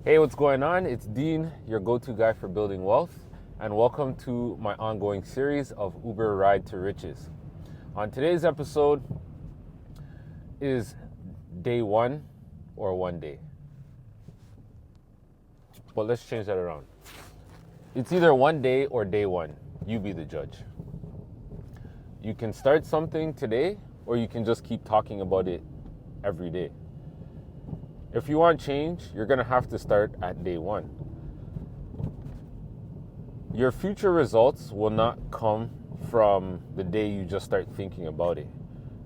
Hey, what's going on? It's Dean, your go-to guy for building wealth, and welcome to my ongoing series of Uber Ride to Riches. On today's episode is day one or one day. But let's change that around. It's either one day or day one. You be the judge. You can start something today, or you can just keep talking about it every day. If you want change, you're going to have to start at day one. Your future results will not come from the day you just start thinking about it.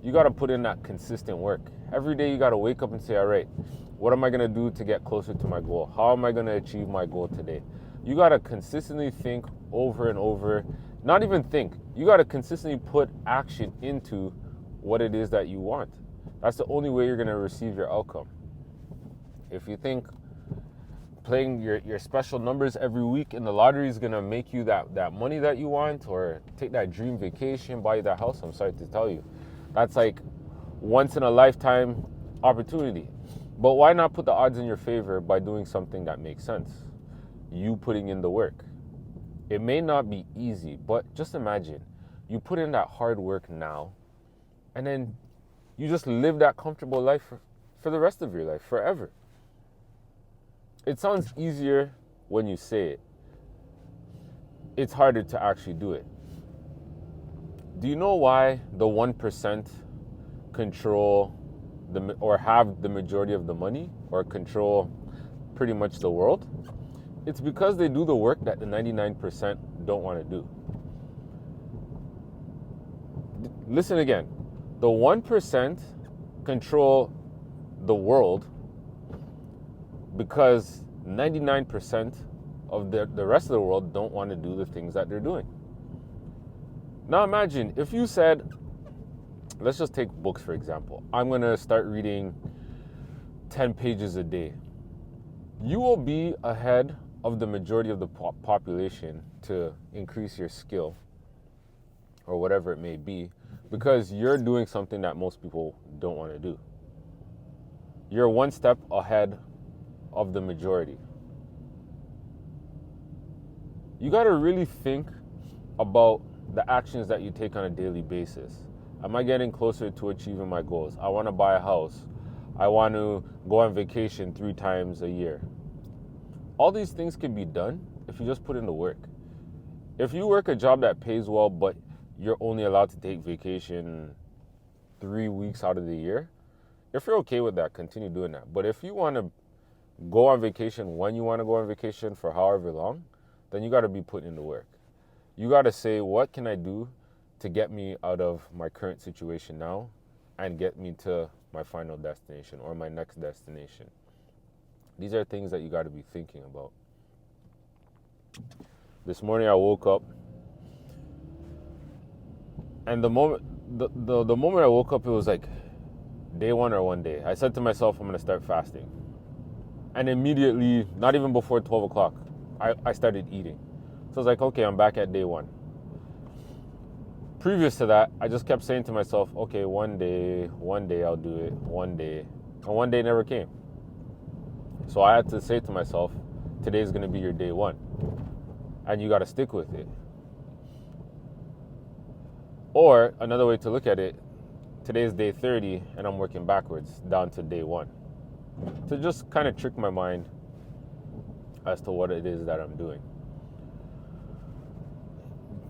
You got to put in that consistent work. Every day you got to wake up and say, all right, what am I going to do to get closer to my goal? How am I going to achieve my goal today? You got to consistently think over and over. Not even think. You got to consistently put action into what it is that you want. That's the only way you're going to receive your outcome. If you think playing your special numbers every week in the lottery is going to make you that money that you want, or take that dream vacation, buy you that house, I'm sorry to tell you. That's like once in a lifetime opportunity. But why not put the odds in your favor by doing something that makes sense? You putting in the work. It may not be easy, but just imagine you put in that hard work now, and then you just live that comfortable life for the rest of your life, forever. It sounds easier when you say it. It's harder to actually do it. Do you know why the 1% control or have the majority of the money, or control pretty much the world? It's because they do the work that the 99% don't want to do. Listen again. The 1% control the world because 99% of the rest of the world don't want to do the things that they're doing. Now imagine if you said, let's just take books for example. I'm going to start reading 10 pages a day. You will be ahead of the majority of the population to increase your skill or whatever it may be, because you're doing something that most people don't want to do. You're one step ahead of the majority. You got to really think about the actions that you take on a daily basis. Am I getting closer to achieving my goals? I want to buy a house. I want to go on vacation 3 times a year. All these things can be done if you just put in the work. If you work a job that pays well, but you're only allowed to take vacation 3 weeks out of the year, if you're okay with that, continue doing that. But if you want to go on vacation when you want to go on vacation for however long, then you got to be putting in the work. You got to say, what can I do to get me out of my current situation now and get me to my final destination or my next destination? These are things that you got to be thinking about. This morning I woke up, and the moment I woke up, it was like day one or one day. I said to myself, I'm going to start fasting. And immediately, not even before 12 o'clock, I started eating. So I was like, okay, I'm back at day one. Previous to that, I just kept saying to myself, okay, one day I'll do it, one day. And one day never came. So I had to say to myself, today's going to be your day one. And you got to stick with it. Or another way to look at it, today's day 30 and I'm working backwards down to day one. To just kind of trick my mind as to what it is that I'm doing.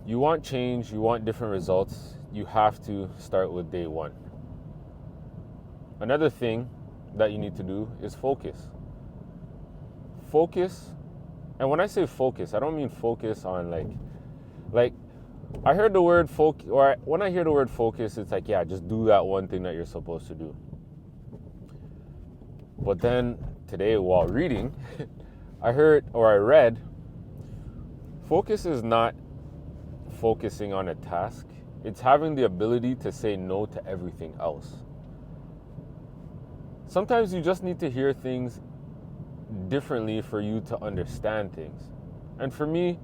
You want change, you want different results, you have to start with day one. Another thing that you need to do is focus. Focus, and when I say focus, I don't mean focus on like I heard the word focus, or when I hear the word focus, it's like, yeah, just do that one thing that you're supposed to do. But then today while reading, I read, focus is not focusing on a task. It's having the ability to say no to everything else. Sometimes you just need to hear things differently for you to understand things. And for me,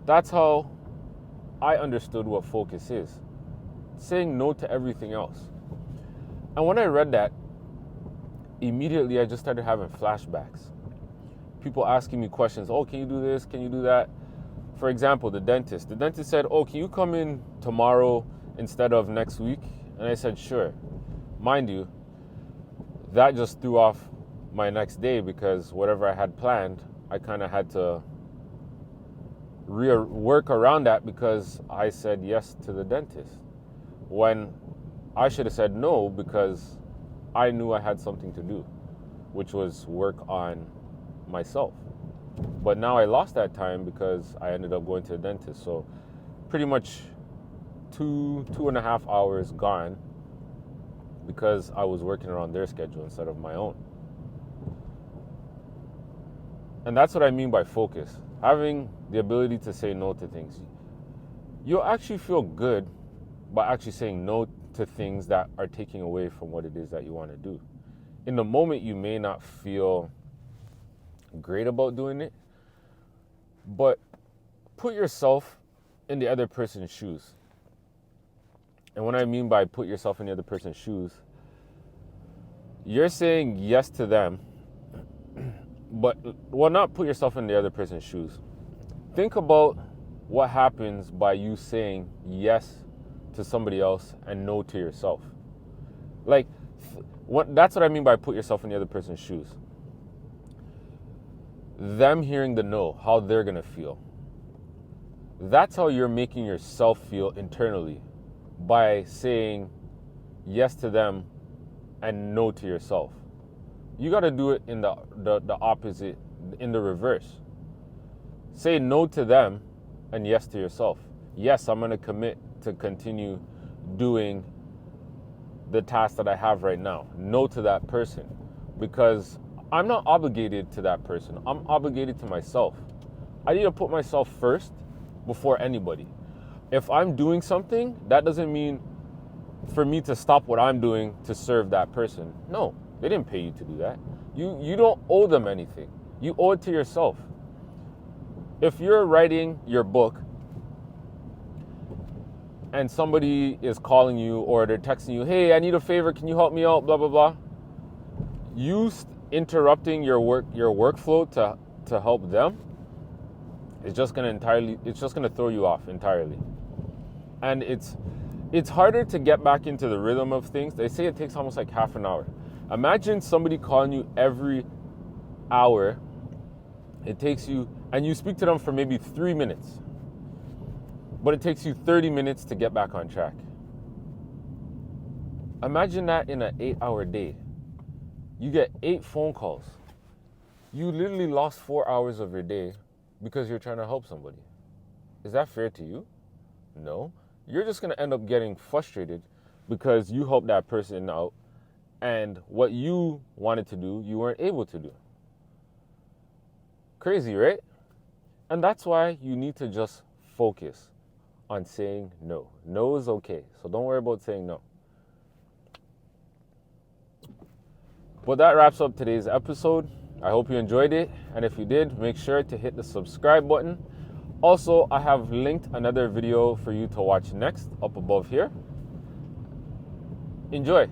that's how I understood what focus is. Saying no to everything else. And when I read that, immediately I just started having flashbacks. people asking me questions. Oh, can you do this? Can you do that? For example, the dentist. The dentist said, oh, can you come in tomorrow instead of next week? And I said, sure. Mind you, that just threw off my next day because whatever I had planned, I kind of had to work around that because I said yes to the dentist. When I should have said no because I knew I had something to do, which was work on myself. But now I lost that time because I ended up going to the dentist. So pretty much 2.5 hours gone because I was working around their schedule instead of my own. And that's what I mean by focus. Having the ability to say no to things. You'll actually feel good by actually saying no to things that are taking away from what it is that you want to do. In the moment, you may not feel great about doing it, but put yourself in the other person's shoes. And what I mean by put yourself in the other person's shoes, you're saying yes to them, but, well, not put yourself in the other person's shoes. Think about what happens by you saying yes to somebody else and no to yourself. Like, that's what I mean by put yourself in the other person's shoes. Them hearing the no, how they're going to feel. That's how you're making yourself feel internally, by saying yes to them and no to yourself. You got to do it in the opposite, in the reverse. Say no to them and yes to yourself. Yes, I'm going to commit to continue doing the task that I have right now. No to that person, because I'm not obligated to that person. I'm obligated to myself. I need to put myself first before anybody. If I'm doing something, that doesn't mean for me to stop what I'm doing to serve that person. No, they didn't pay you to do that. You don't owe them anything. You owe it to yourself. If you're writing your book and somebody is calling you or they're texting you, hey, I need a favor, can you help me out, blah, blah, blah. You interrupting your workflow to help them is just gonna throw you off entirely. And it's harder to get back into the rhythm of things. They say it takes almost like half an hour. Imagine somebody calling you every hour. It takes you, and you speak to them for maybe 3 minutes, but it takes you 30 minutes to get back on track. Imagine that in an 8-hour day. You get 8 phone calls. You literally lost 4 hours of your day because you're trying to help somebody. Is that fair to you? No. You're just going to end up getting frustrated because you helped that person out and what you wanted to do, you weren't able to do. Crazy, right? And that's why you need to just focus on saying no. No is okay, so don't worry about saying no. Well, that wraps up today's episode. I hope you enjoyed it, and if you did, make sure to hit the subscribe button. Also, I have linked another video for you to watch next up above here. Enjoy.